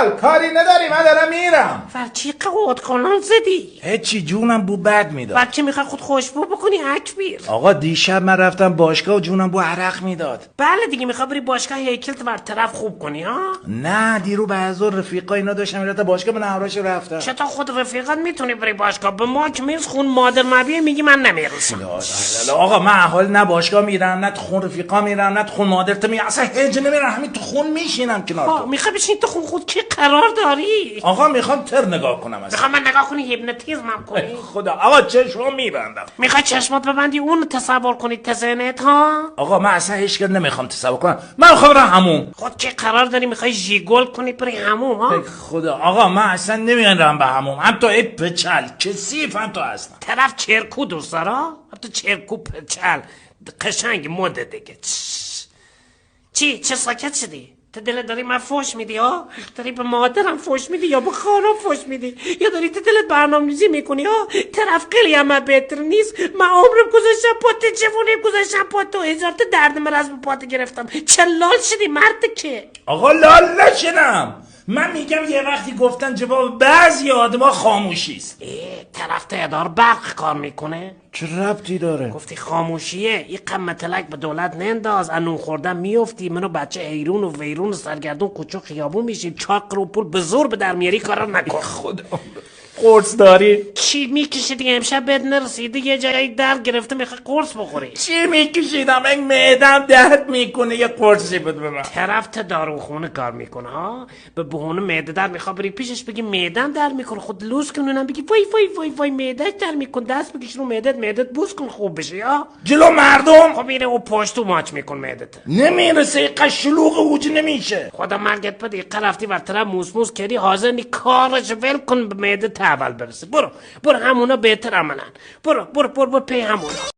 اول کاری نداری من دارم میرم. فرچی قوت کنان زدی هیچی جونم بو بد میداد. بچه میخوای خود خوشبو بکنی اکبیر. آقا دیشب من رفتم باشگاه و جونم بو عرق میداد. بله دیگه میخوای بری باشگاه هیکلت برطرف خوب کنی ها. نه دیرو به ازور رفیقا اینا داشتم میرفتم باشگاه به نهارش رفتم. چطور خود رفیقات میتونی بری باشگاه؟ به ما که میرس خون مادر مبیه میگی من نمیرسم. آقا من حال نه باشگاه میرم نه تو خون رفیقا میرم نه تو خون مادرت میرم، اصلا هیچ نمیرم، همین تو خون میشینم کنار تو. میخوای بشین تو خون خود که قرار داری؟ آقا میخوام تر نگاه کنم اصلا. میخوام من نگاه کنی هیپنوتیزمم کنی؟ خدا آقا چشمو میبندم. میخوای چشمات ببندی اون تصور کنی تزنت ها؟ آقا من اصلا هیچ کار نمیخوام تصور کنم، من میخوام برم هموم. خود که قرار داری میخوای ژیگول کنی بری هموم ها؟ خدا آقا من اصلا نمیرم به هموم، هم تو ای پچل کثیف هم تو هستم. طرف چرکو دوست دارا؟ تو چرکو پچل قشنگ مده دیگه. چی؟ چه ساکت شدی؟ تو دلت داری من فوش میدی ها؟ داری به مادرم فوش میدی یا به خانم فوش میدی؟ یا داری تو دلت برنامه‌ریزی میکنی ها؟ طرف خیلی هم بهتر نیست. من عمرم گذاشتم پات جوونیم گذاشتم پات تو هزار تا درد مرض به پات گرفتم. چه لال شدی مرد که؟ آقا لال نشدم، من میگم یه وقتی گفتن جواب بعضی آدما خاموشیست. طرف تعدار برق کار میکنه؟ چه ربطی داره؟ گفتی خاموشیه. این قمتلک به دولت ننداز، انون خوردن میفتی. منو بچه حیرون و ویرون و سرگردون کوچو خیابون میشیم. چاق رو پول به زور به در میاری کارا نکن. خدا قرص داری؟ چی میکشیدی امشب بهت نرسیدی یه جایی درد گرفته میخوای قرص بخوری؟ چی میکشیدم این معدم درد میکنه یه قرصی بود به من. طرف تا داروخونه کار میکنه ها، به بهونه معده درد میخواد بری پیشش بگی معدم درد میکنه، خود لوس کن اونم بگی وای وای وای وای معدهش درد میکن، دست بکش رو معدت بوس کن خوب بشه یا جلو مردم. خب میره او پشتو ماچ میکن معدت نمیرسه قشلوق اوج نمیشه. خدا مرگت بده. رفتی ورتره موس کردی حاضر نی کارش ول کن به معده اول برسه. برو همونا بهتر عملن. برو پی همونا.